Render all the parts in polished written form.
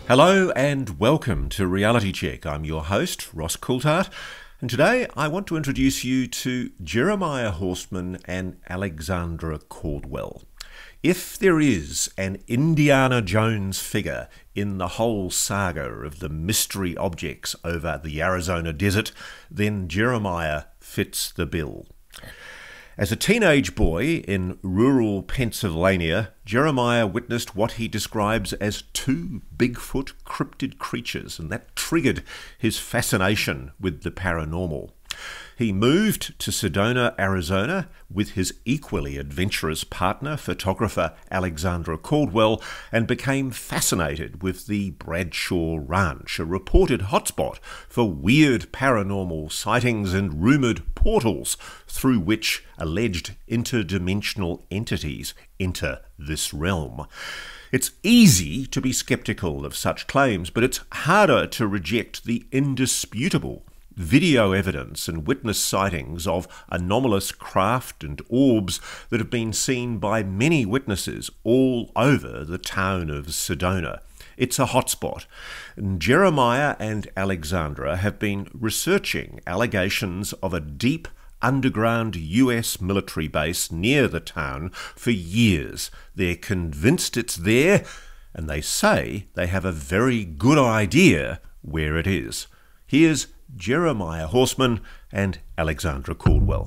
Hello and welcome to Reality Check. I'm your host, Ross Coulthart, and today I want to introduce you to Jeremiah Horstman and Alexandra Caldwell. If there is an Indiana Jones figure in the whole saga of the mystery objects over the Arizona desert, then Jeremiah fits the bill. As a teenage boy in rural Pennsylvania, Jeremiah witnessed what he describes as two Bigfoot cryptid creatures, and that triggered his fascination with the paranormal. He moved to Sedona, Arizona, with his equally adventurous partner, photographer Alexandra Caldwell, and became fascinated with the Bradshaw Ranch, a reported hotspot for weird paranormal sightings and rumoured portals through which alleged interdimensional entities enter this realm. It's easy to be sceptical of such claims, but it's harder to reject the indisputable video evidence and witness sightings of anomalous craft and orbs that have been seen by many witnesses all over the town of Sedona. It's a hotspot, and Jeremiah and Alexandra have been researching allegations of a deep underground US military base near the town for years. They're convinced it's there, and they say they have a very good idea where it is. Here's Jeremiah Horstman and Alexandra Caldwell.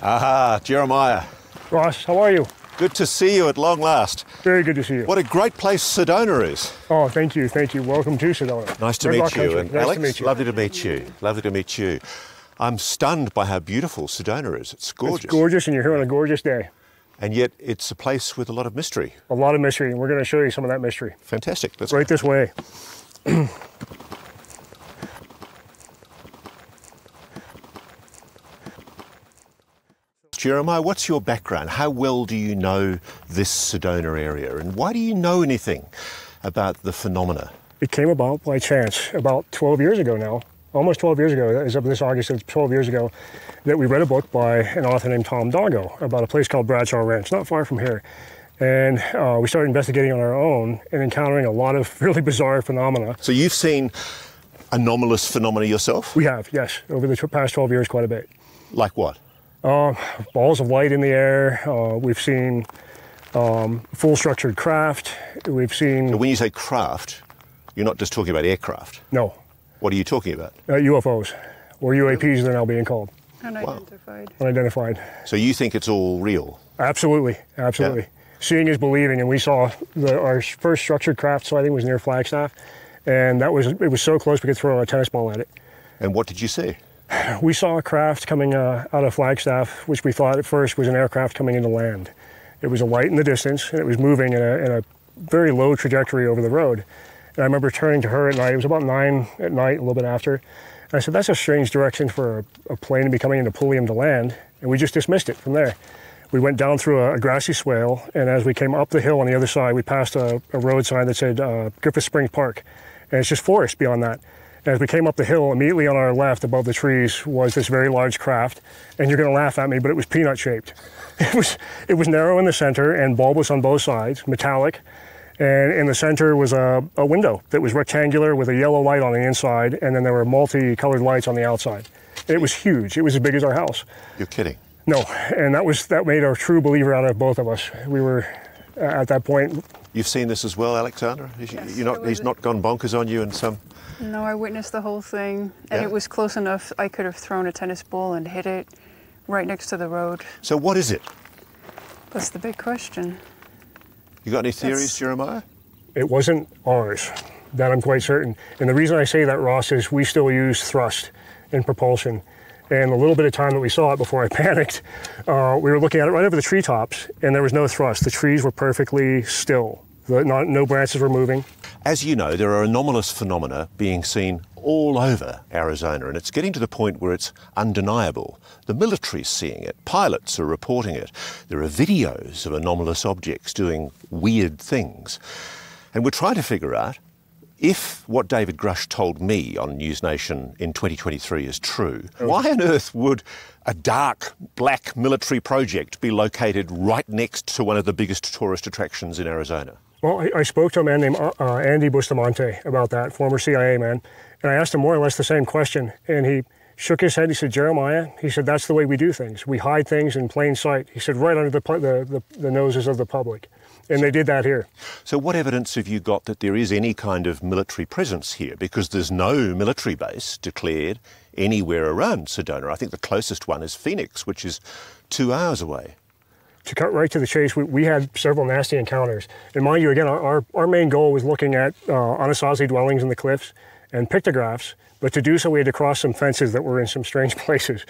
Aha, Jeremiah. Ross, how are you? Good to see you at long last. Very good to see you. What a great place Sedona is. Oh, thank you, thank you. Welcome to Sedona. Nice to meet you. And nice Alex, to meet you. lovely to meet you. Lovely to meet you. I'm stunned by how beautiful Sedona is. It's gorgeous. It's gorgeous, and you're here on a gorgeous day. And yet it's a place with a lot of mystery. A lot of mystery, and we're going to show you some of that mystery. Fantastic. Let's right this way. Jeremiah, what's your background? How well do you know this Sedona area, and why do you know anything about the phenomena? It came about by chance about 12 years ago now, almost 12 years ago, as of this August, it's 12 years ago, that we read a book by an author named Tom Duggan about a place called Bradshaw Ranch, not far from here. And we started investigating on our own and encountering a lot of really bizarre phenomena. So you've seen anomalous phenomena yourself? We have, yes, over the past 12 years, quite a bit. Like what? Balls of light in the air. We've seen full structured craft. We've seen... Now, when you say craft, you're not just talking about aircraft. No. What are you talking about? UFOs, or UAPs they're now being called. Unidentified. Wow. Unidentified. So you think it's all real? Absolutely, absolutely. Yeah. Seeing is believing, and we saw our first structured craft sighting was near Flagstaff, and it was so close we could throw a tennis ball at it. And what did you see? We saw a craft coming out of Flagstaff, which we thought at first was an aircraft coming into land. It was a light in the distance, and it was moving in a very low trajectory over the road. And I remember turning to her at night, it was about 9 at night, a little bit after, and I said, that's a strange direction for a plane to be coming in to pull him to land, and we just dismissed it from there. We went down through a grassy swale, and as we came up the hill on the other side, we passed a road sign that said Griffith Springs Park, and it's just forest beyond that. As we came up the hill, immediately on our left above the trees was this very large craft, and you're going to laugh at me, but it was peanut shaped. It was narrow in the center and bulbous on both sides, metallic, and in the center was a window that was rectangular with a yellow light on the inside, and then there were multicolored lights on the outside. It was huge. It was as big as our house. You're kidding. No, and that made a true believer out of both of us. We were at that point. You've seen this as well, Alexandra? Yes, He's not gone bonkers on you in some... No, I witnessed the whole thing, and it was close enough I could have thrown a tennis ball and hit it right next to the road. So what is it? That's the big question. You got any theories, Jeremiah? It wasn't ours. That I'm quite certain. And the reason I say that, Ross, is we still use thrust in propulsion. And the little bit of time that we saw it before I panicked, we were looking at it right over the treetops, and there was no thrust. The trees were perfectly still. No branches were moving. As you know, there are anomalous phenomena being seen all over Arizona, and it's getting to the point where it's undeniable. The military's seeing it, pilots are reporting it. There are videos of anomalous objects doing weird things. And we're trying to figure out if what David Grush told me on NewsNation in 2023 is true. Why on earth would a dark, black military project be located right next to one of the biggest tourist attractions in Arizona? Well, I spoke to a man named Andy Bustamante about that, former CIA man, and I asked him more or less the same question, and he shook his head. He said, Jeremiah, he said, that's the way we do things. We hide things in plain sight. He said, right under the noses of the public. And they did that here. So what evidence have you got that there is any kind of military presence here? Because there's no military base declared anywhere around Sedona. I think the closest one is Phoenix, which is 2 hours away. To cut right to the chase, we had several nasty encounters. And mind you, again, our main goal was looking at Anasazi dwellings in the cliffs and pictographs, but to do so we had to cross some fences that were in some strange places.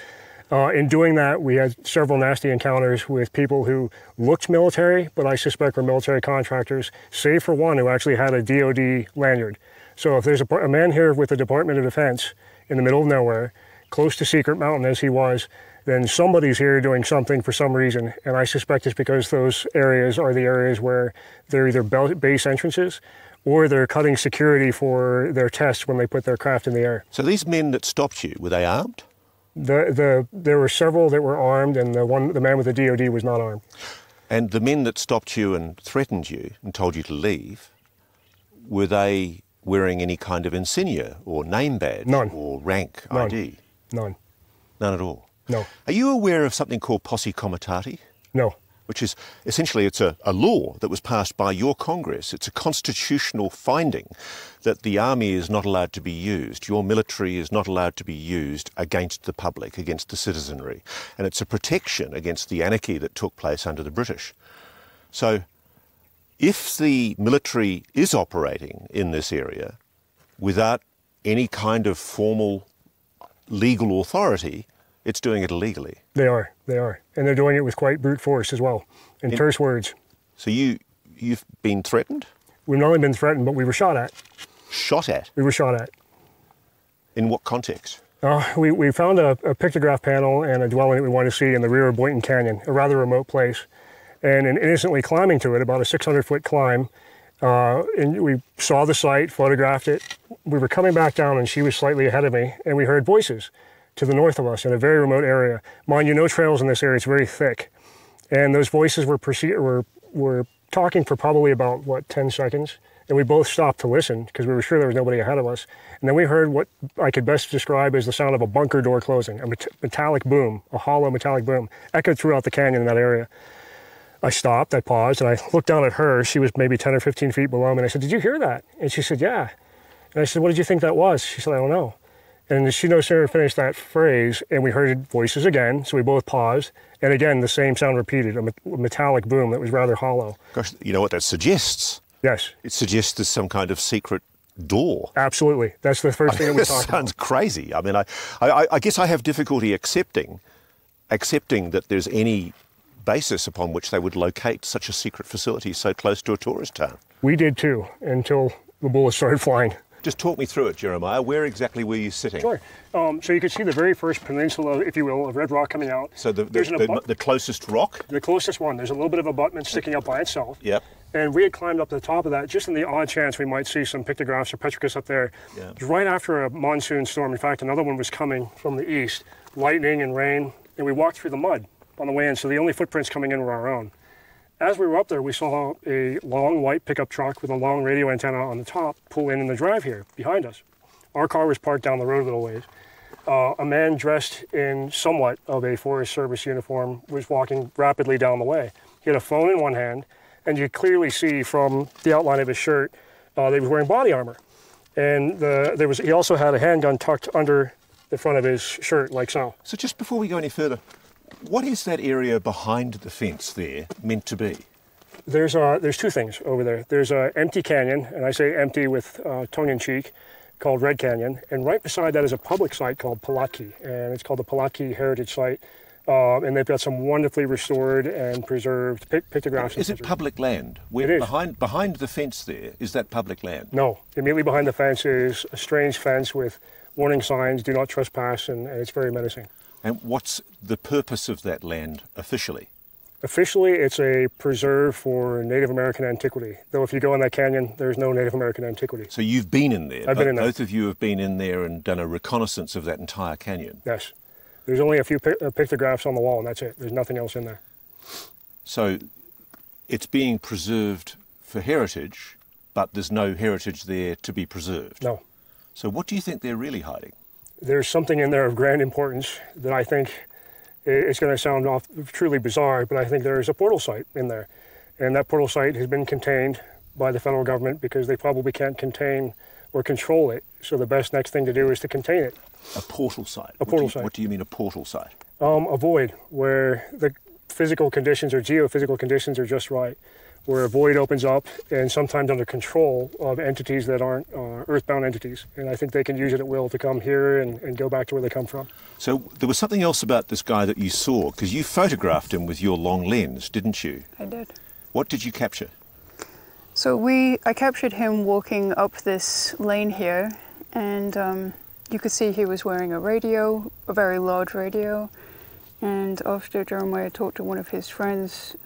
In doing that, we had several nasty encounters with people who looked military, but I suspect were military contractors, save for one who actually had a DOD lanyard. So if there's a man here with the Department of Defense in the middle of nowhere, close to Secret Mountain as he was, then somebody's here doing something for some reason. And I suspect it's because those areas are the areas where they're either base entrances or they're cutting security for their tests when they put their craft in the air. So these men that stopped you, were they armed? There were several that were armed, and the man with the DOD was not armed. And the men that stopped you and threatened you and told you to leave, were they wearing any kind of insignia or name badge? None. Or rank None. ID? None. None at all? No. Are you aware of something called posse comitatus? No. Which is essentially it's a law that was passed by your Congress. It's a constitutional finding that the army is not allowed to be used. Your military is not allowed to be used against the public, against the citizenry. And it's a protection against the anarchy that took place under the British. So if the military is operating in this area without any kind of formal legal authority, it's doing it illegally. They are. And they're doing it with quite brute force as well, in terse words. So you've been threatened? We've not only been threatened, but we were shot at. Shot at? We were shot at. In what context? We found a pictograph panel and a dwelling that we wanted to see in the rear of Boynton Canyon, a rather remote place. And in innocently climbing to it, about a 600-foot climb, and we saw the site, photographed it. We were coming back down, and she was slightly ahead of me, and we heard voices to the north of us in a very remote area. Mind you, no trails in this area, it's very thick. And those voices were talking for probably about, 10 seconds? And we both stopped to listen because we were sure there was nobody ahead of us. And then we heard what I could best describe as the sound of a bunker door closing, a metallic boom, a hollow metallic boom, echoed throughout the canyon in that area. I stopped, I paused, and I looked down at her. She was maybe 10 or 15 feet below me, and I said, "Did you hear that?" And she said, "Yeah." And I said, "What did you think that was?" She said, "I don't know." And she no sooner finished that phrase, and we heard voices again, so we both paused, and again, the same sound repeated, a metallic boom that was rather hollow. Gosh, you know what that suggests? Yes. It suggests there's some kind of secret door. Absolutely. That's the first thing that we talked about. This sounds crazy. I mean, I guess I have difficulty accepting that there's any basis upon which they would locate such a secret facility so close to a tourist town. We did too, until the bullets started flying. Just talk me through it, Jeremiah. Where exactly were you sitting? Sure. So you could see the very first peninsula, if you will, of red rock coming out. So the closest rock? The closest one. There's a little bit of abutment sticking up by itself. Yep. And we had climbed up to the top of that just in the odd chance we might see some pictographs or petroglyphs up there. Yeah. It was right after a monsoon storm. In fact, another one was coming from the east, lightning and rain, and we walked through the mud on the way in, so the only footprints coming in were our own. As we were up there, we saw a long white pickup truck with a long radio antenna on the top pull in the drive here behind us. Our car was parked down the road a little ways. A man dressed in somewhat of a Forest Service uniform was walking rapidly down the way. He had a phone in one hand, and you could clearly see from the outline of his shirt that he was wearing body armor. And he also had a handgun tucked under the front of his shirt, like so. So just before we go any further, what is that area behind the fence there meant to be? There's two things over there. There's an empty canyon, and I say empty with tongue-in-cheek, called Red Canyon, and right beside that is a public site called Pulaski, and it's called the Pulaski Heritage Site. And they've got some wonderfully restored and preserved pictographs. Is it public land? It is. Behind the fence there, is that public land? No. Immediately behind the fence is a strange fence with warning signs, do not trespass, and it's very menacing. And what's the purpose of that land officially? Officially, it's a preserve for Native American antiquity. Though if you go in that canyon, there's no Native American antiquity. So you've been in there? I've been in there. Both of you have been in there and done a reconnaissance of that entire canyon? Yes. There's only a few pictographs on the wall, and that's it. There's nothing else in there. So it's being preserved for heritage, but there's no heritage there to be preserved? No. So what do you think they're really hiding? There's something in there of grand importance that I think, it's going to sound truly bizarre, but I think there's a portal site in there. And that portal site has been contained by the federal government because they probably can't contain or control it. So the best next thing to do is to contain it. A portal site? A portal site. What do you mean a portal site? A void where the physical conditions or geophysical conditions are just right, where a void opens up and sometimes under control of entities that aren't earthbound entities. And I think they can use it at will to come here and go back to where they come from. So there was something else about this guy that you saw, because you photographed him with your long lens, didn't you? I did. What did you capture? So I captured him walking up this lane here, and you could see he was wearing a radio, a very large radio. And after Jeremiah talked to one of his friends,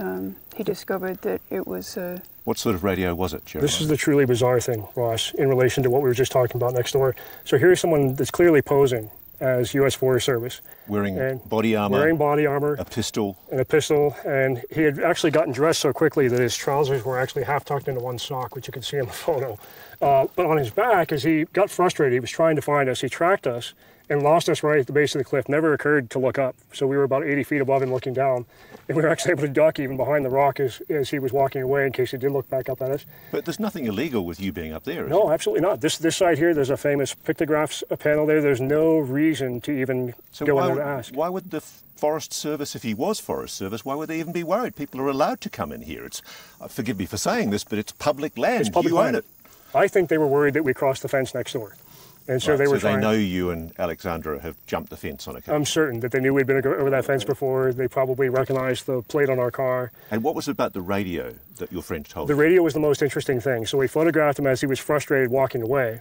he discovered that it was... What sort of radio was it, Jeremiah? This is the truly bizarre thing, Ross, in relation to what we were just talking about next door. So here's someone that's clearly posing as U.S. Forest Service. Wearing body armor. Wearing body armor. A pistol. And a pistol. And he had actually gotten dressed so quickly that his trousers were actually half tucked into one sock, which you can see in the photo. But on his back, as he got frustrated, he was trying to find us. He tracked us and lost us right at the base of the cliff. Never occurred to look up. So we were about 80 feet above him looking down. And we were actually able to duck even behind the rock as he was walking away in case he did look back up at us. But there's nothing illegal with you being up there, is No, there? absolutely not. This side here, there's a famous pictographs panel there. There's no reason to even go in there to ask. Why would the Forest Service, if he was Forest Service, why would they even be worried? People are allowed to come in here. It's, forgive me for saying this, but it's public land. It's public land. Own it. I think they were worried that we crossed the fence next door. And so they were trying... So they know you and Alexandra have jumped the fence on occasion. I'm certain that they knew we'd been over that fence before. They probably recognized the plate on our car. And what was it about the radio that your friend told you? The radio was the most interesting thing. So we photographed him as he was frustrated walking away.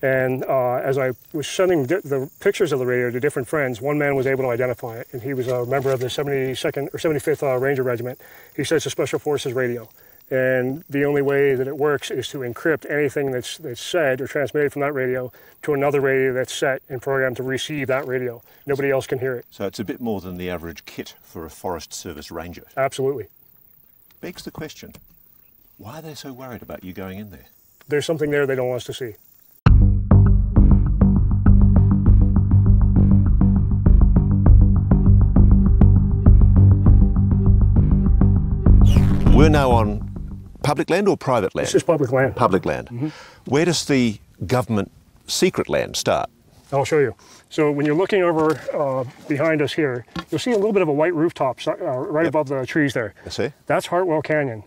And as I was sending the pictures of the radio to different friends, one man was able to identify it. And he was a member of the 72nd or 75th Ranger Regiment. He said it's a Special Forces radio. And the only way that it works is to encrypt anything that's said or transmitted from that radio to another radio that's set and programmed to receive that radio. Nobody else can hear it. So it's a bit more than the average kit for a Forest Service ranger. Absolutely. Begs the question, why are they so worried about you going in there? There's something there they don't want us to see. We're now on public land or private land? This is public land. Public land. Mm-hmm. Where does the government secret land start? I'll show you. So when you're looking over behind us here, you'll see a little bit of a white rooftop right above the trees there. I see. That's Hartwell Canyon.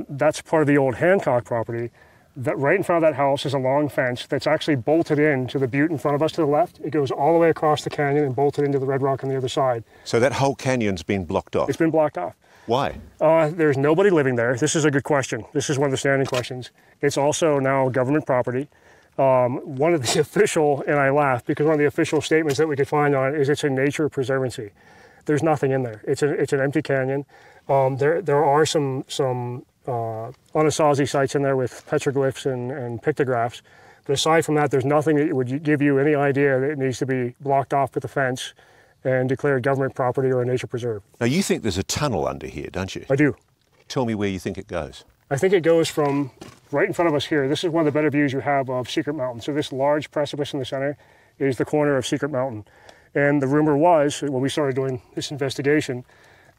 That's part of the old Hancock property. That right in front of that house is a long fence that's actually bolted in to the butte in front of us to the left. It goes all the way across the canyon and bolted into the red rock on the other side. So that whole canyon's been blocked off? It's been blocked off. Why? There's nobody living there. This is a good question. This is one of the standing questions. It's also now government property. One of the official, and I laugh because one of the official statements that we could find on it is it's a nature preservancy. There's nothing in there. It's an empty canyon. There are some Anasazi sites in there with petroglyphs and pictographs. But aside from that, there's nothing that would give you any idea that it needs to be blocked off with a fence and declared government property or a nature preserve. Now you think there's a tunnel under here, don't you? I do. Tell me where you think it goes. I think it goes from right in front of us here. This is one of the better views you have of Secret Mountain. So this large precipice in the center is the corner of Secret Mountain. And the rumor was, when we started doing this investigation,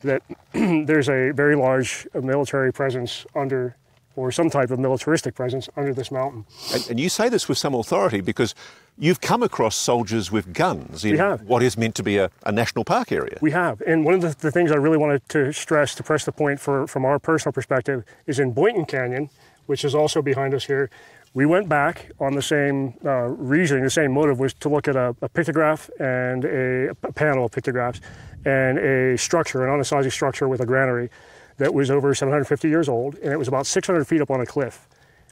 that there's a very large military presence under, or some type of militaristic presence under this mountain. And you say this with some authority because you've come across soldiers with guns in what is meant to be a national park area. We have. And one of the things I really wanted to stress, to press the point from our personal perspective, is in Boynton Canyon, which is also behind us here, We went back on the same reasoning, the same motive was to look at a pictograph and a panel of pictographs and a structure, an Anasazi structure with a granary that was over 750 years old, and it was about 600 feet up on a cliff.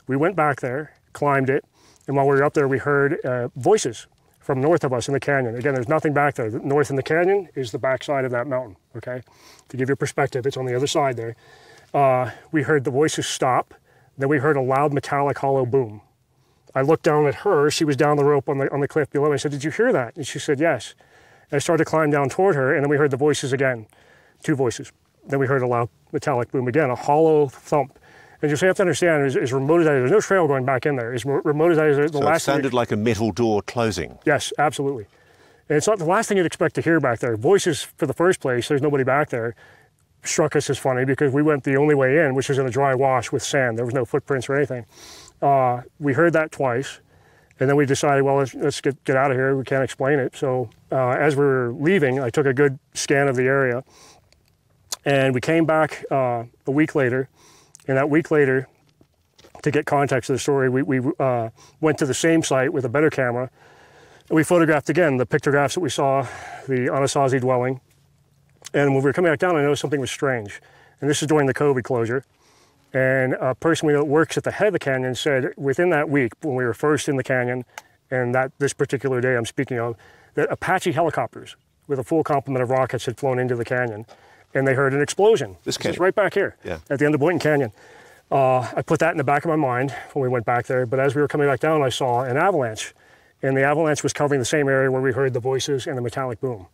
We went back there, climbed it, and while we were up there, we heard voices from north of us in the canyon. Again, there's nothing back there. North in the canyon is the backside of that mountain, okay? To give you a perspective, it's on the other side there. We heard the voices stop. Then we heard a loud metallic hollow boom. I looked down at her. She was down the rope on the cliff below. I said, "Did you hear that?" And she said, "Yes." And I started to climb down toward her, and then we heard the voices again, 2 voices. Then we heard a loud metallic boom again, a hollow thump. And you have to understand, as remote as that is, there's no trail going back in there. As remote as that is, the last thing... it sounded like a metal door closing. Yes, absolutely. And it's not the last thing you'd expect to hear back there. Voices, for the first place, there's nobody back there, struck us as funny because we went the only way in, which was in a dry wash with sand. There was no footprints or anything. We heard that twice, and then we decided, well, let's get out of here. We can't explain it. So as we were leaving, I took a good scan of the area, and we came back a week later, and that week later, to get context of the story, we went to the same site with a better camera, and we photographed again the pictographs that we saw, the Anasazi dwelling. And when we were coming back down, I noticed something was strange. And this is during the COVID closure. And a person we know that works at the head of the canyon said within that week, when we were first in the canyon, and this particular day I'm speaking of, that Apache helicopters with a full complement of rockets had flown into the canyon. And they heard an explosion. This is right back here, at the end of Boynton Canyon. I put that in the back of my mind when we went back there. But as we were coming back down, I saw an avalanche. And the avalanche was covering the same area where we heard the voices and the metallic boom.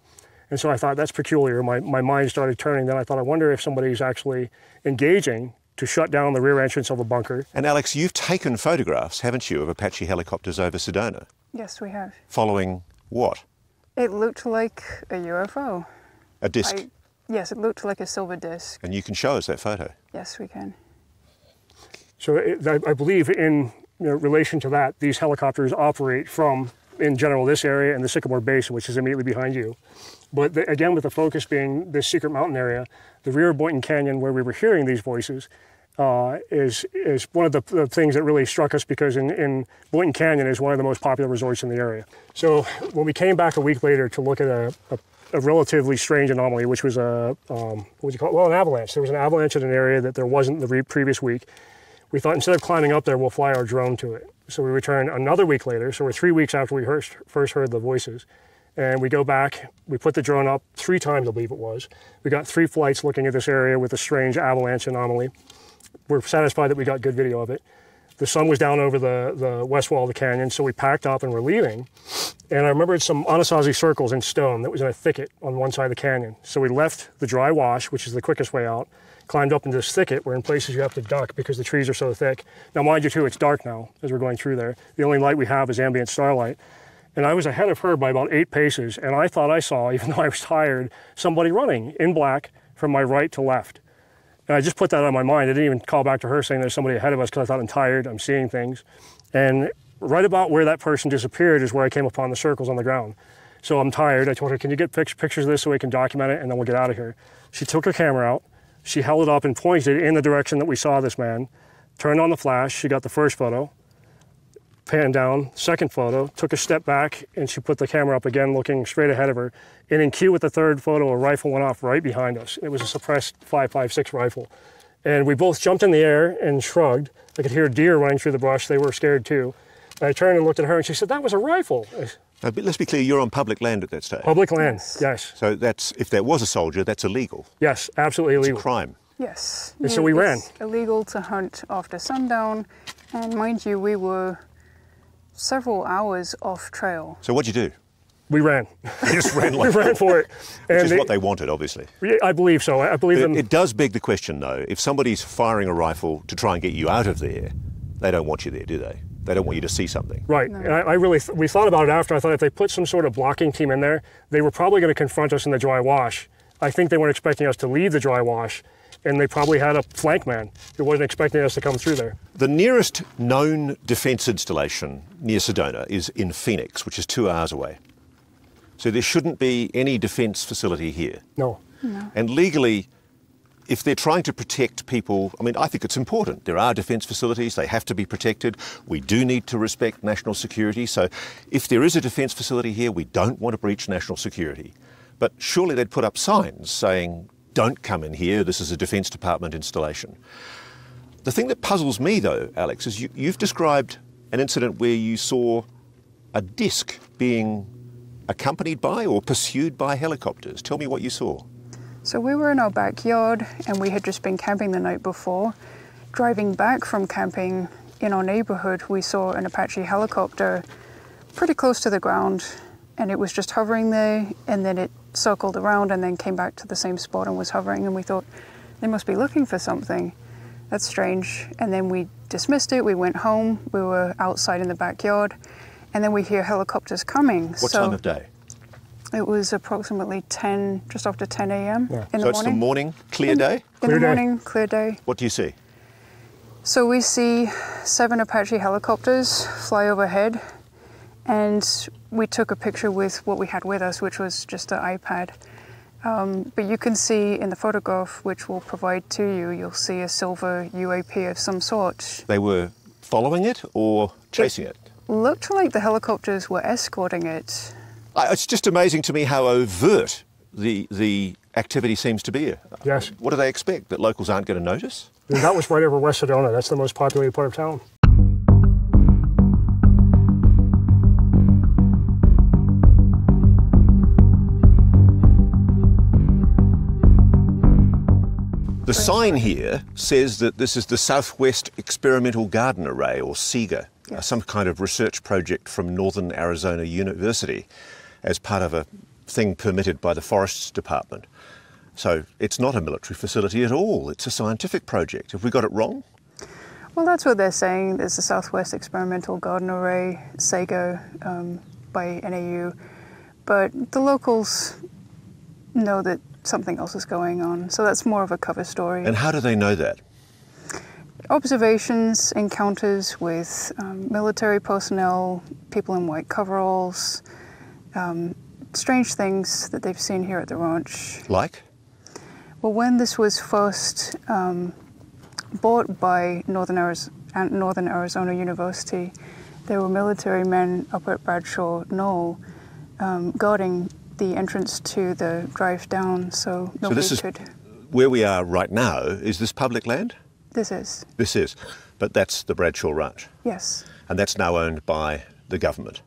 And so I thought, that's peculiar. My mind started turning. Then I thought, I wonder if somebody's actually engaging to shut down the rear entrance of a bunker. And Alex, you've taken photographs, haven't you, of Apache helicopters over Sedona? Yes, we have. Following what? It looked like a UFO. A disc? Yes, it looked like a silver disc. And you can show us that photo? Yes, we can. So I believe in relation to that, these helicopters operate from, in general, this area and the Sycamore Basin, which is immediately behind you. But again, with the focus being this secret mountain area, the rear of Boynton Canyon, where we were hearing these voices, is one of the things that really struck us, because in Boynton Canyon is one of the most popular resorts in the area. So when we came back a week later to look at a relatively strange anomaly, which was what would you call it? Well, an avalanche. There was an avalanche in an area that there wasn't the previous week. We thought instead of climbing up there, we'll fly our drone to it. So we returned another week later. So we're 3 weeks after we first heard the voices. And we go back, we put the drone up 3 times, I believe it was. We got 3 flights looking at this area with a strange avalanche anomaly. We're satisfied that we got good video of it. The sun was down over the west wall of the canyon, so we packed up and we're leaving. And I remembered some Anasazi circles in stone that was in a thicket on one side of the canyon. So we left the dry wash, which is the quickest way out, climbed up into this thicket where in places you have to duck because the trees are so thick. Now, mind you too, it's dark now as we're going through there. The only light we have is ambient starlight. And I was ahead of her by about 8 paces, and I thought I saw, even though I was tired, somebody running in black from my right to left. And I just put that on my mind. I didn't even call back to her saying there's somebody ahead of us, because I thought, I'm tired, I'm seeing things. And right about where that person disappeared is where I came upon the circles on the ground. So I'm tired. I told her, can you get pictures of this so we can document it, and then we'll get out of here. She took her camera out, she held it up and pointed in the direction that we saw this man, turned on the flash, she got the first photo, panned down, second photo, took a step back, and she put the camera up again, looking straight ahead of her. And in cue with the third photo, a rifle went off right behind us. It was a suppressed 5.56 rifle. And we both jumped in the air and shrugged. I could hear deer running through the brush. They were scared too. And I turned and looked at her, and she said, that was a rifle. But let's be clear, you're on public land at that stage. Public land, yes. So that's, if there was a soldier, that's illegal. Yes, absolutely illegal. It's a crime. Yes. And so we ran. It's illegal to hunt after sundown. And mind you, we were several hours off trail. So what'd you do? We ran. You just ran like we ran for it. Which is what they wanted, obviously. I believe so. I believe them. It does beg the question, though, if somebody's firing a rifle to try and get you out of there, they don't want you there, do they? They don't want you to see something. Right. No. And we thought about it after. I thought if they put some sort of blocking team in there, they were probably going to confront us in the dry wash. I think they weren't expecting us to leave the dry wash, and they probably had a flank man who wasn't expecting us to come through there. The nearest known defence installation near Sedona is in Phoenix, which is 2 hours away. So there shouldn't be any defence facility here. No. No. And legally, if they're trying to protect people, I mean, I think it's important. There are defence facilities, they have to be protected. We do need to respect national security. So if there is a defence facility here, we don't want to breach national security. But surely they'd put up signs saying, don't come in here, this is a Defence Department installation. The thing that puzzles me, though, Alex, is you've described an incident where you saw a disc being accompanied by or pursued by helicopters. Tell me what you saw. So we were in our backyard and we had just been camping the night before. Driving back from camping in our neighbourhood, we saw an Apache helicopter pretty close to the ground, and it was just hovering there, and then it circled around and then came back to the same spot and was hovering, and we thought, they must be looking for something. That's strange. And then we dismissed it, we went home, we were outside in the backyard, and then we hear helicopters coming. What time of day? It was approximately 10, just after 10 a.m. Yeah. in the morning. So it's the morning, clear day? In the morning, clear day. What do you see? So we see 7 Apache helicopters fly overhead, and we took a picture with what we had with us, which was just an iPad. But you can see in the photograph, which we'll provide to you, you'll see a silver UAP of some sort. They were following it or chasing it? Looked like the helicopters were escorting it. It's just amazing to me how overt the activity seems to be. Yes. What do they expect? That locals aren't going to notice? That was right over West Sedona. That's the most populated part of town. The sign here says that this is the Southwest Experimental Garden Array, or SEGA, Yes. some kind of research project from Northern Arizona University as part of a thing permitted by the Forests Department. So it's not a military facility at all, it's a scientific project. Have we got it wrong? Well, that's what they're saying. There's the Southwest Experimental Garden Array, SEGA, by NAU. But the locals know that something else is going on, so that's more of a cover story. And how do they know that? Observations, encounters with military personnel, people in white coveralls, strange things that they've seen here at the ranch. Like? Well, when this was first bought by Northern Arizona University, there were military men up at Bradshaw Knoll guarding the entrance to the drive down, so nobody could. Where we are right now, is this public land? This is. This is, but that's the Bradshaw Ranch? Yes. And that's now owned by the government?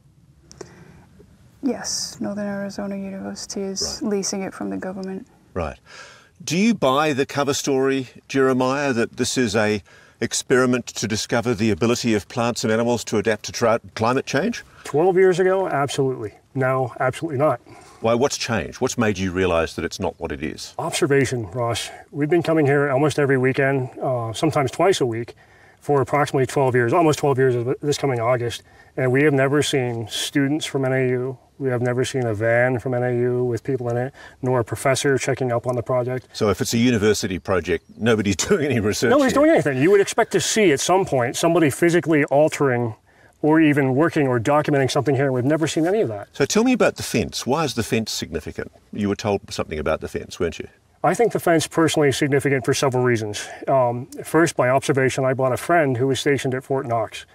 Yes, Northern Arizona University is leasing it from the government. Right. Do you buy the cover story, Jeremiah, that this is a experiment to discover the ability of plants and animals to adapt to climate change? 12 years ago, absolutely. Now, absolutely not. Why, what's changed? What's made you realise that it's not what it is? Observation, Ross. We've been coming here almost every weekend, sometimes twice a week, for approximately 12 years, almost 12 years this coming August. And we have never seen students from NAU. We have never seen a van from NAU with people in it, nor a professor checking up on the project. So if it's a university project, nobody's doing any research Nobody's here. doing anything. You would expect to see at some point somebody physically altering or even working or documenting something here. We've never seen any of that. So tell me about the fence. Why is the fence significant? You were told something about the fence, weren't you? I think the fence personally is significant for several reasons. First, by observation, I brought a friend who was stationed at Fort Knox.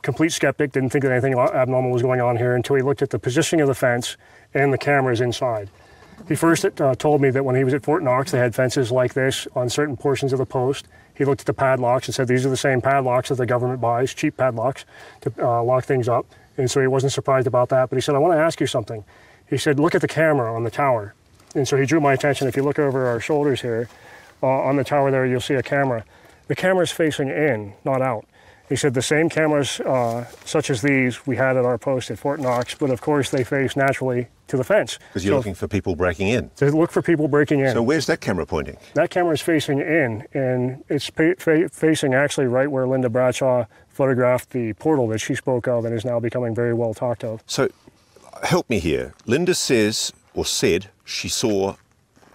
Complete skeptic, didn't think that anything abnormal was going on here until he looked at the positioning of the fence and the cameras inside. He first told me that when he was at Fort Knox, they had fences like this on certain portions of the post. He looked at the padlocks and said, these are the same padlocks that the government buys, cheap padlocks, to lock things up. And so he wasn't surprised about that. But he said, I want to ask you something. He said, look at the camera on the tower. And so he drew my attention. If you look over our shoulders here, on the tower there, you'll see a camera. The camera's facing in, not out. He said the same cameras such as these we had at our post at Fort Knox, but of course they face naturally to the fence. Because you're looking for people breaking in. To look for people breaking in. So where's that camera pointing? That camera is facing in, and it's facing actually right where Linda Bradshaw photographed the portal that she spoke of and is now becoming very well talked of. So help me here. Linda says, or said, she saw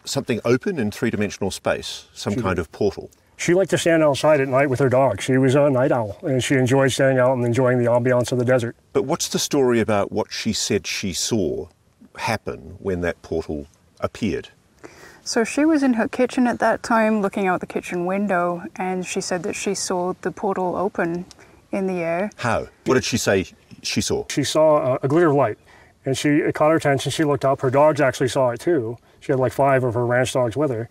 something open in three-dimensional space, some kind of portal. She liked to stand outside at night with her dog. She was a night owl, and she enjoyed staying out and enjoying the ambiance of the desert. But what's the story about what she said she saw happen when that portal appeared? So she was in her kitchen at that time, looking out the kitchen window, and she said that she saw the portal open in the air. How? What did she say she saw? She saw a glitter of light, and it caught her attention. She looked up. Her dogs actually saw it too. She had like 5 of her ranch dogs with her,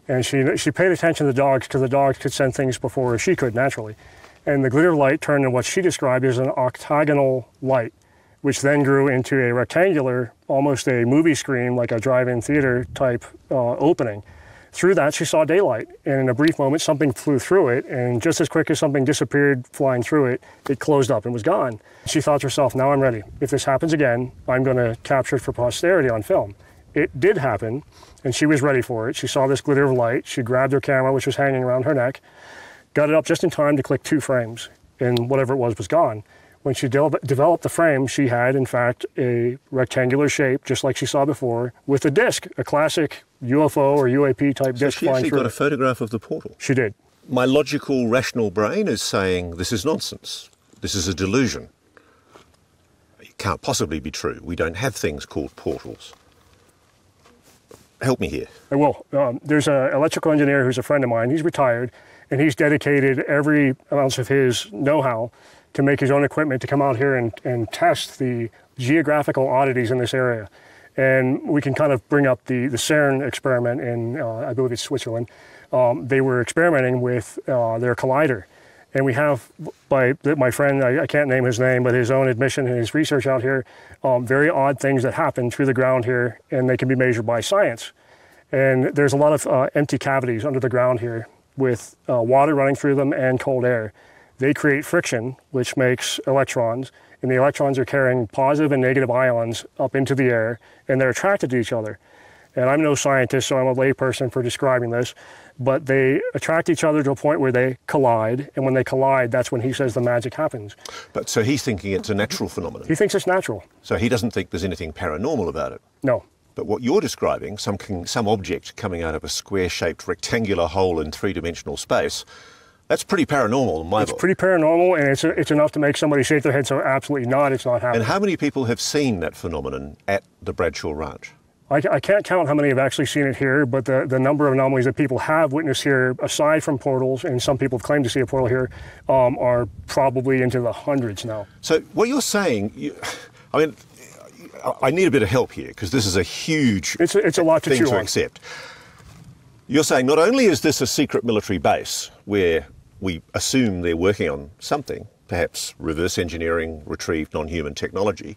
and she paid attention to the dogs because the dogs could sense things before she could naturally. And the glitter of light turned into what she described as an octagonal light, which then grew into a rectangular, almost a movie screen, like a drive-in theater type opening. Through that, she saw daylight, and in a brief moment, something flew through it, and just as quick as something disappeared flying through it, it closed up and was gone. She thought to herself, now I'm ready. If this happens again, I'm going to capture it for posterity on film. It did happen, and she was ready for it. She saw this glitter of light. She grabbed her camera, which was hanging around her neck, got it up just in time to click 2 frames, and whatever it was gone. When she developed the frame, she had, in fact, a rectangular shape, just like she saw before, with a disc, a classic UFO or UAP type disc flying through. So she actually got a photograph of the portal? She did. My logical, rational brain is saying this is nonsense. This is a delusion. It can't possibly be true. We don't have things called portals. Help me here. I will. There's an electrical engineer who's a friend of mine. He's retired, and he's dedicated every ounce of his know-how to make his own equipment to come out here and test the geographical oddities in this area. And we can kind of bring up the CERN experiment in, I believe it's Switzerland. They were experimenting with their collider. And we have, by my friend, I can't name his name, but his own admission and his research out here, very odd things that happen through the ground here, and they can be measured by science. And there's a lot of empty cavities under the ground here with water running through them and cold air. They create friction, which makes electrons, and the electrons are carrying positive and negative ions up into the air, and they're attracted to each other. And I'm no scientist, so I'm a layperson for describing this, but they attract each other to a point where they collide, and when they collide, that's when he says the magic happens. But so he's thinking it's a natural phenomenon? He thinks it's natural. So he doesn't think there's anything paranormal about it? No. But what you're describing, some object coming out of a square-shaped rectangular hole in 3-dimensional space, that's pretty paranormal in my book. It's pretty paranormal, and it's enough to make somebody shake their head, so absolutely not, it's not happening. And how many people have seen that phenomenon at the Bradshaw Ranch? I can't count how many have actually seen it here, but the number of anomalies that people have witnessed here, aside from portals, and some people have claimed to see a portal here, are probably into the hundreds now. So what you're saying, I need a bit of help here, because this is a huge it's a lot to thing chew to on. accept. You're saying not only is this a secret military base where we assume they're working on something, perhaps reverse engineering retrieved non-human technology,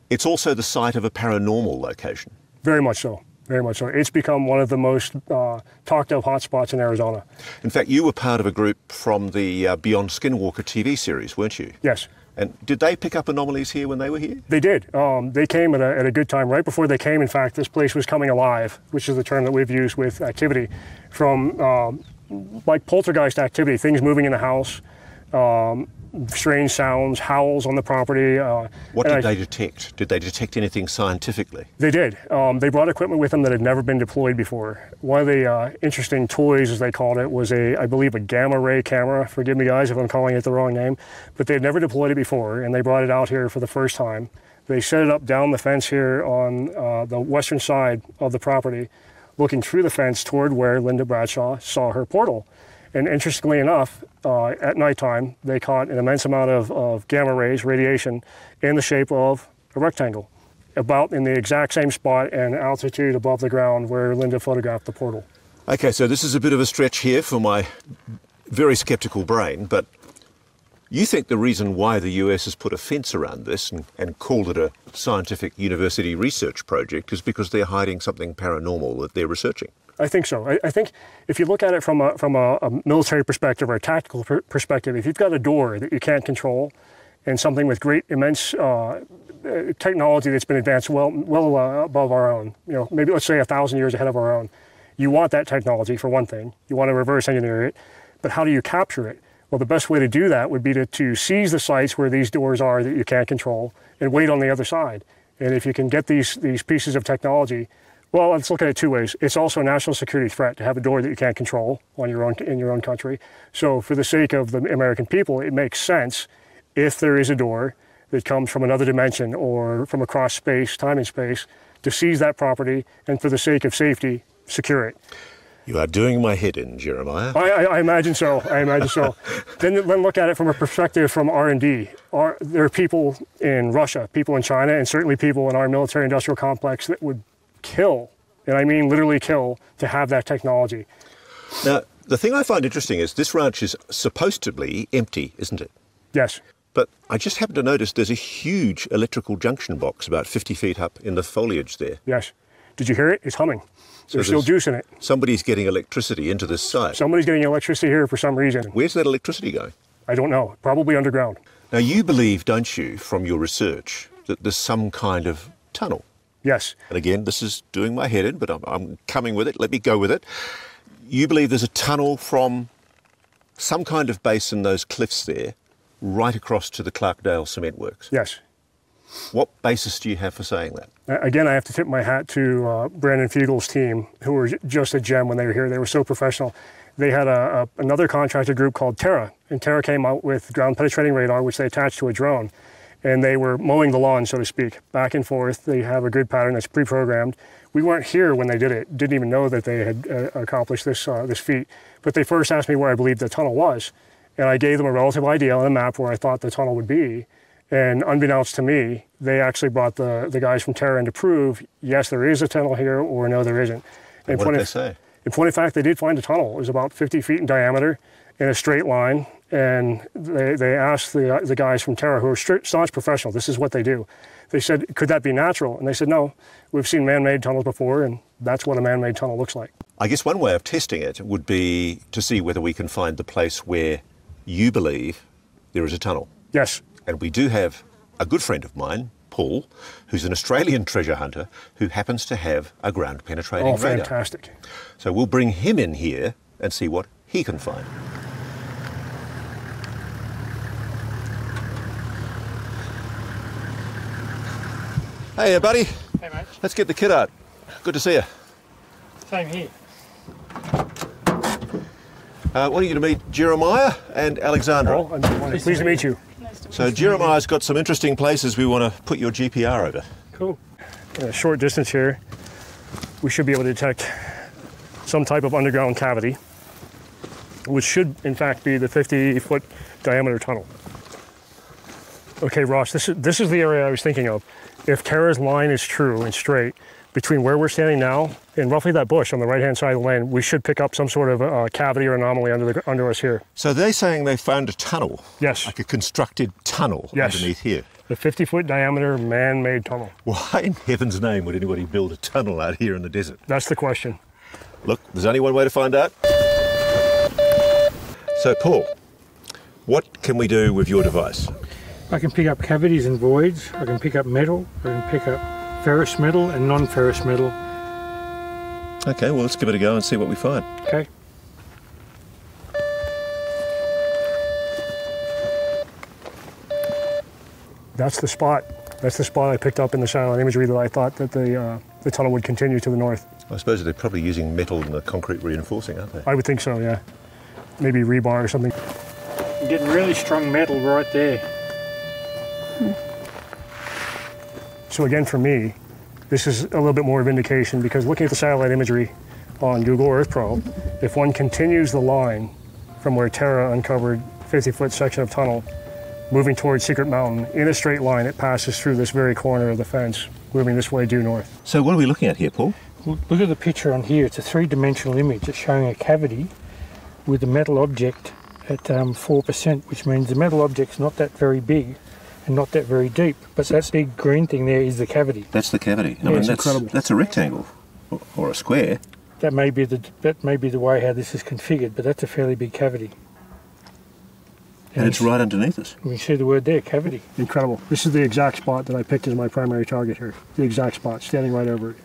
it's also the site of a paranormal location. Very much so. Very much so. It's become one of the most talked of hotspots in Arizona. In fact, you were part of a group from the Beyond Skinwalker TV series, weren't you? Yes. And did they pick up anomalies here when they were here? They did. They came at a good time. Right before they came, in fact, this place was coming alive, which is the term that we've used with activity, from like poltergeist activity, things moving in the house, strange sounds, howls on the property. What did they detect? Did they detect anything scientifically? They did. They brought equipment with them that had never been deployed before. One of the interesting toys, as they called it, was I believe a gamma ray camera. Forgive me guys if I'm calling it the wrong name, but they had never deployed it before, and they brought it out here for the first time. They set it up down the fence here on the western side of the property, looking through the fence toward where Linda Bradshaw saw her portal. And interestingly enough, at nighttime, they caught an immense amount of gamma rays, radiation, in the shape of a rectangle, about in the exact same spot and altitude above the ground where Linda photographed the portal. Okay, so this is a bit of a stretch here for my very skeptical brain, but you think the reason why the US has put a fence around this and called it a scientific university research project is because they're hiding something paranormal that they're researching? I think so. I think if you look at it from a military perspective or a tactical perspective, if you've got a door that you can't control and something with great, immense technology that's been advanced well above our own, maybe let's say 1,000 years ahead of our own, you want that technology for one thing. You want to reverse engineer it, but how do you capture it? Well, the best way to do that would be to seize the sites where these doors are that you can't control and wait on the other side. And if you can get these pieces of technology, well, let's look at it 2 ways. It's also a national security threat to have a door that you can't control in your own country. So for the sake of the American people, it makes sense if there is a door that comes from another dimension or from across space, time and space, to seize that property, and for the sake of safety, secure it. You are doing my head in, Jeremiah. I imagine so. I imagine so. Then look at it from a perspective from R&D. There are people in Russia, people in China, and certainly people in our military-industrial complex that would kill, and I mean literally kill, to have that technology. Now, the thing I find interesting is this ranch is supposed to be empty, isn't it? Yes. But I just happen to notice there's a huge electrical junction box about 50 feet up in the foliage there. Yes. Did you hear it? It's humming. There's still juice in it. Somebody's getting electricity into this site. Somebody's getting electricity here for some reason. Where's that electricity going? I don't know. Probably underground. Now, you believe, don't you, from your research, that there's some kind of tunnel? Yes. And again, this is doing my head in, but I'm coming with it. Let me go with it. You believe there's a tunnel from some kind of base in those cliffs there right across to the Clarkdale Cement Works? Yes. What basis do you have for saying that? Again, I have to tip my hat to Brandon Fiegel's team, who were just a gem when they were here. They were so professional. They had another contractor group called Terra, and Terra came out with ground penetrating radar, which they attached to a drone, and they were mowing the lawn, so to speak, back and forth. They have a grid pattern that's pre-programmed. We weren't here when they did it, didn't even know that they had accomplished this feat, but they first asked me where I believed the tunnel was, and I gave them a relative idea on a map where I thought the tunnel would be. And unbeknownst to me, they actually brought the guys from Terra in to prove, yes, there is a tunnel here, or no, there isn't. And what did they say? In point of fact, they did find a tunnel. It was about 50 feet in diameter in a straight line. And they asked the guys from Terra, who are staunch professionals, this is what they do. They said, could that be natural? And they said, no, we've seen man-made tunnels before, and that's what a man-made tunnel looks like. I guess one way of testing it would be to see whether we can find the place where you believe there is a tunnel. Yes. And we do have a good friend of mine, Paul, who's an Australian treasure hunter who happens to have a ground penetrating radar. Fantastic. So we'll bring him in here and see what he can find. Hey, buddy. Hey, mate. Let's get the kid out. Good to see you. Same here. What are you going to meet? Jeremiah and Alexandra. Paul, I'm pleased to meet you. So Jeremiah's got some interesting places we want to put your GPR over. Cool. In a short distance here, we should be able to detect some type of underground cavity, which should in fact be the 50-foot diameter tunnel. Okay, Ross, this is the area I was thinking of. If Terra's line is true and straight, between where we're standing now and roughly that bush on the right-hand side of the lane, we should pick up some sort of cavity or anomaly under us here. So they're saying they found a tunnel? Yes. Like a constructed tunnel underneath here? The 50-foot diameter man-made tunnel. Why in heaven's name would anybody build a tunnel out here in the desert? That's the question. Look, there's only one way to find out. So, Paul, what can we do with your device? I can pick up cavities and voids. I can pick up metal. I can pick up ferrous metal and non-ferrous metal. Okay, well, let's give it a go and see what we find. Okay. That's the spot. That's the spot I picked up in the satellite imagery that I thought that the tunnel would continue to the north. I suppose they're probably using metal and the concrete reinforcing, aren't they? I would think so, yeah. Maybe rebar or something. I'm getting really strong metal right there. So again, for me, this is a little bit more of indication, because looking at the satellite imagery on Google Earth Pro, if one continues the line from where Terra uncovered 50-foot section of tunnel, moving towards Secret Mountain, in a straight line, it passes through this very corner of the fence, moving this way due north. So what are we looking at here, Paul? Well, look at the picture on here. It's a three-dimensional image. It's showing a cavity with a metal object at 4%, which means the metal object's not that very big and not that very deep, but that big green thing there is the cavity. That's the cavity. I Yeah, mean, it's incredible. That's a rectangle or a square. That may be the way how this is configured, but that's a fairly big cavity. And it's right underneath us. You can see the word there, cavity. Incredible. This is the exact spot that I picked as my primary target here. The exact spot, standing right over it.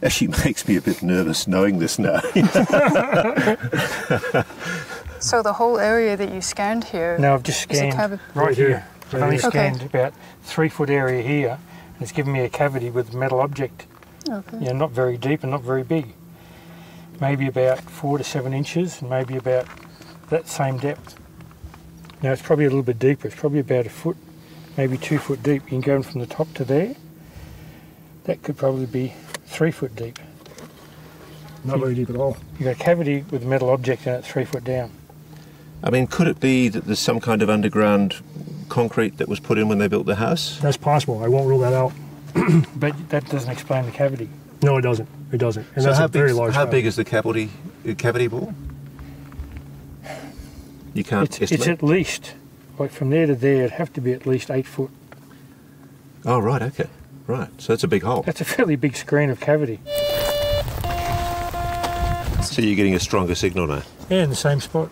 Actually makes me a bit nervous knowing this now. So the whole area that you scanned here Now I've just is a scanned cavity. right here. I've Right only here. scanned about 3-foot area here, and it's given me a cavity with a metal object. Okay. Yeah, not very deep and not very big. Maybe about 4 to 7 inches, and maybe about that same depth. Now it's probably a little bit deeper. It's probably about 1 foot, maybe 2 foot deep. You can go from the top to there. That could probably be 3 foot deep. Not very deep at all. You've got a cavity with a metal object in it 3 foot down. I mean, could it be that there's some kind of underground concrete that was put in when they built the house? That's possible. I won't rule that out. But that doesn't explain the cavity. No, it doesn't. It doesn't. And So that's how a very large How cavity. big is the cavity ball? You can't It's estimate? at least, like from there to there, it'd have to be at least 8 foot. Oh, right, okay. Right, so that's a big hole. That's a fairly big screen of cavity. So you're getting a stronger signal now. Yeah, in the same spot.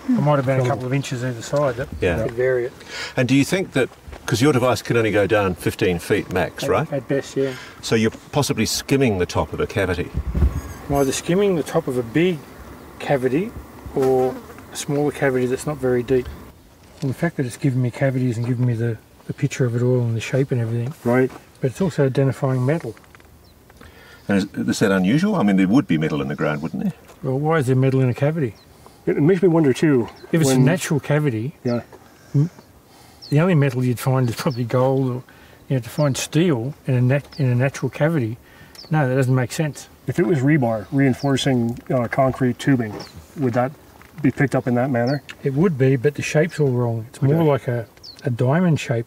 I might have been a couple of inches either side. That Yeah. could vary it. And do you think that, because your device can only go down 15 feet max, right? At best, yeah. So you're possibly skimming the top of a cavity. I'm either skimming the top of a big cavity or a smaller cavity that's not very deep. Well, the fact that it's giving me cavities and giving me the picture of it all and the shape and everything, Right. but it's also identifying metal. And is that unusual? I mean, there would be metal in the ground, wouldn't there? Well, why is there metal in a cavity? It makes me wonder too. If it's a when- natural cavity, Yeah. the only metal you'd find is probably gold, or to find steel in a natural cavity. No, that doesn't make sense. If it was rebar reinforcing concrete tubing, would that be picked up in that manner? It would be, but the shape's all wrong. It's more Okay. like a diamond shape.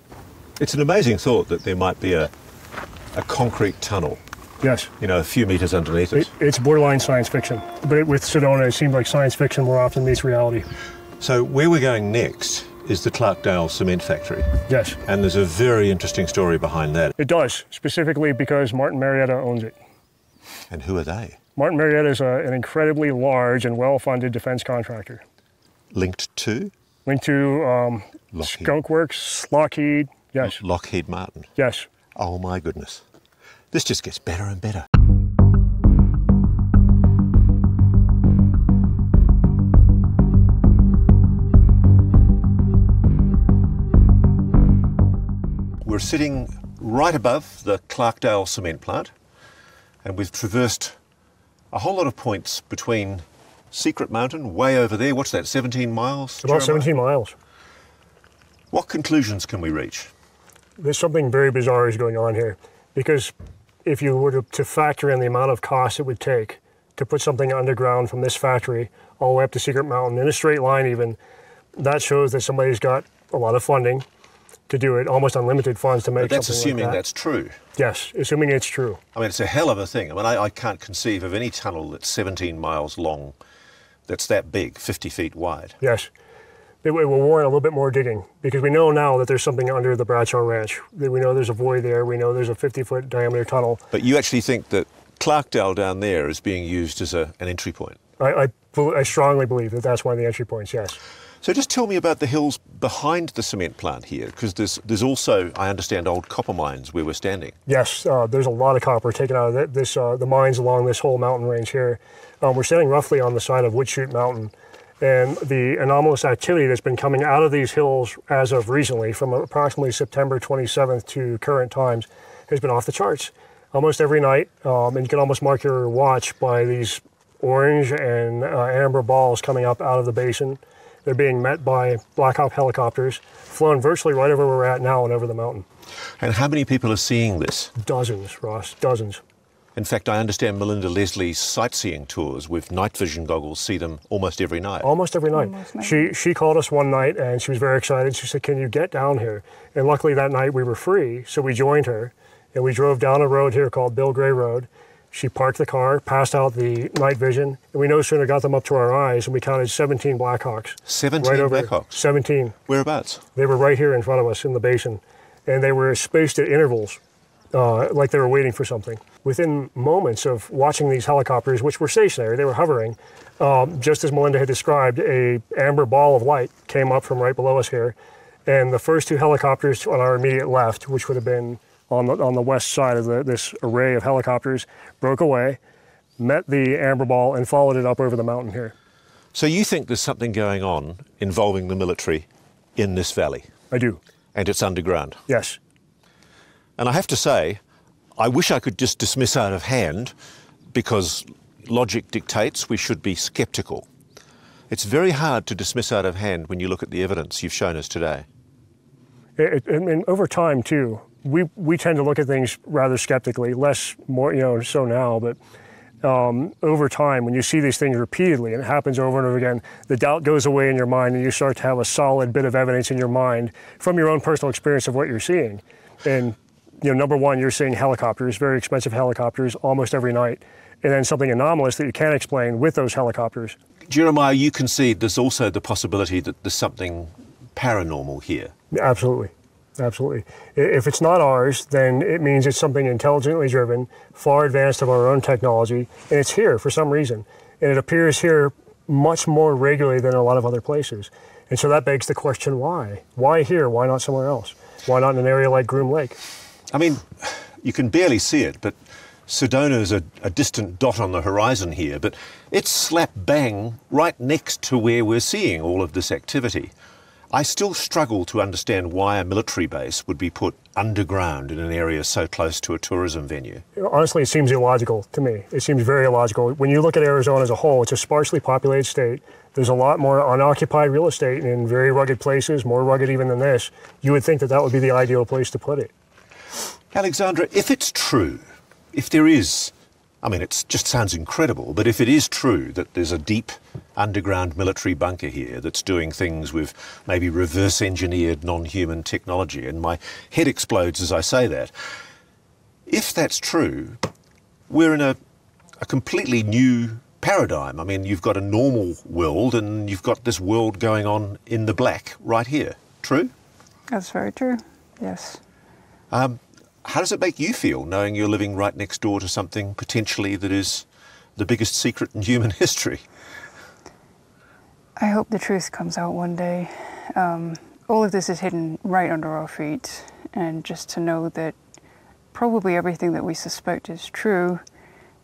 It's an amazing thought that there might be a concrete tunnel, Yes. you know, a few metres underneath us. It's borderline science fiction. But with Sedona, it seemed like science fiction more often meets reality. So where we're going next is the Clarkdale cement factory. Yes. And there's a very interesting story behind that. It does, specifically because Martin Marietta owns it. And who are they? Martin Marietta is an incredibly large and well-funded defense contractor. Linked to Linked to Lockheed. Skunk Works, Lockheed. Yes. Lockheed Martin. Yes. Oh my goodness. This just gets better and better. We're sitting right above the Clarkdale cement plant, and we've traversed a whole lot of points between Secret Mountain, way over there. What's that, 17 miles? About Jeremiah? 17 miles. What conclusions can we reach? There's something very bizarre is going on here, because if you were to factor in the amount of cost it would take to put something underground from this factory all the way up to Secret Mountain in a straight line even, that shows that somebody's got a lot of funding to do it, almost unlimited funds to make But that's something assuming like that. that's true. Yes, assuming it's true. I mean, it's a hell of a thing. I mean, I can't conceive of any tunnel that's 17 miles long that's that big, 50 feet wide. Yes. It will warrant a little bit more digging, because we know now that there's something under the Bradshaw Ranch. We know there's a void there. We know there's a 50-foot diameter tunnel. But you actually think that Clarkdale down there is being used as an entry point. I strongly believe that that's one of the entry points, yes. So just tell me about the hills behind the cement plant here, because there's also, I understand, old copper mines where we're standing. Yes, there's a lot of copper taken out of the mines along this whole mountain range here. We're standing roughly on the side of Woodchute Mountain, and the anomalous activity that's been coming out of these hills as of recently, from approximately September 27th to current times, has been off the charts. Almost every night, and you can almost mark your watch by these orange and amber balls coming up out of the basin. They're being met by Black Hawk helicopters, flown virtually right over where we're at now and over the mountain. And how many people are seeing this? Dozens, Ross, dozens. In fact, I understand Melinda Leslie's sightseeing tours with night vision goggles see them almost every night. Almost every night. Almost nightly. She called us one night and she was very excited. She said, "Can you get down here?" And luckily that night we were free, so we joined her and we drove down a road here called Bill Gray Road. She parked the car, passed out the night vision, and we no sooner got them up to our eyes and we counted 17 Blackhawks. 17 Right over Blackhawks? 17. Whereabouts? They were right here in front of us in the basin, and they were spaced at intervals, like they were waiting for something. Within moments of watching these helicopters, which were stationary, they were hovering, just as Melinda had described, a amber ball of light came up from right below us here, and the first two helicopters on our immediate left, which would have been on the west side of this array of helicopters, broke away, met the amber ball, and followed it up over the mountain here. So you think there's something going on involving the military in this valley, I do, and it's underground? yes. And I have to say, I wish I could just dismiss out of hand, because logic dictates we should be sceptical. It's very hard to dismiss out of hand when you look at the evidence you've shown us today. And over time too, we tend to look at things rather skeptically, more so now, but over time, when you see these things repeatedly, and it happens over and over again, the doubt goes away in your mind and you start to have a solid bit of evidence in your mind from your own personal experience of what you're seeing. And number one, you're seeing helicopters, very expensive helicopters, almost every night. And then something anomalous that you can't explain with those helicopters. Jeremiah, you concede there's also the possibility that there's something paranormal here. Absolutely. Absolutely. If it's not ours, then it means it's something intelligently driven, far advanced of our own technology, and it's here for some reason. And it appears here much more regularly than a lot of other places. And so that begs the question, why? Why here? Why not somewhere else? Why not in an area like Groom Lake? I mean, you can barely see it, but Sedona's a distant dot on the horizon here, but it's slap bang right next to where we're seeing all of this activity. I still struggle to understand why a military base would be put underground in an area so close to a tourism venue. Honestly, it seems illogical to me. It seems very illogical. When you look at Arizona as a whole, it's a sparsely populated state. There's a lot more unoccupied real estate in very rugged places, more rugged even than this. You would think that that would be the ideal place to put it. Alexandra, if it's true, if there is, I mean, it just sounds incredible, but if it is true that there's a deep underground military bunker here that's doing things with maybe reverse-engineered non-human technology, and my head explodes as I say that, if that's true, we're in a completely new paradigm. I mean, you've got a normal world and you've got this world going on in the black right here. True? That's very true, yes. How does it make you feel knowing you're living right next door to something potentially that is the biggest secret in human history? I hope the truth comes out one day. All of this is hidden right under our feet, and just to know that probably everything that we suspect is true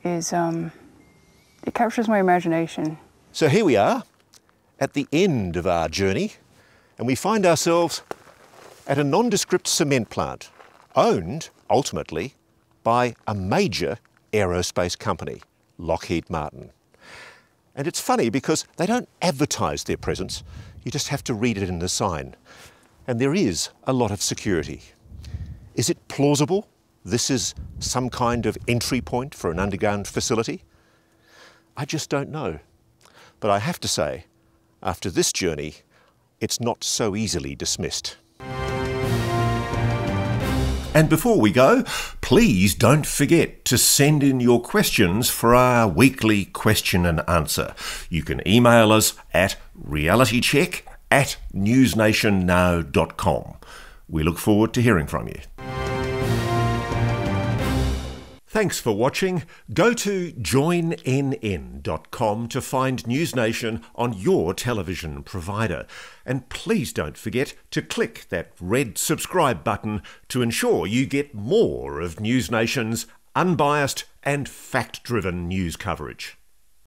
is, it captures my imagination. So here we are at the end of our journey, and we find ourselves at a nondescript cement plant, owned, ultimately, by a major aerospace company, Lockheed Martin. And it's funny because they don't advertise their presence, you just have to read it in the sign. And there is a lot of security. Is it plausible this is some kind of entry point for an underground facility? I just don't know. But I have to say, after this journey, it's not so easily dismissed. And before we go, please don't forget to send in your questions for our weekly question and answer. You can email us at realitycheck@newsnationnow.com. We look forward to hearing from you. Thanks for watching. Go to joinnn.com to find News Nation on your television provider. And please don't forget to click that red subscribe button to ensure you get more of News Nation's unbiased and fact-driven news coverage.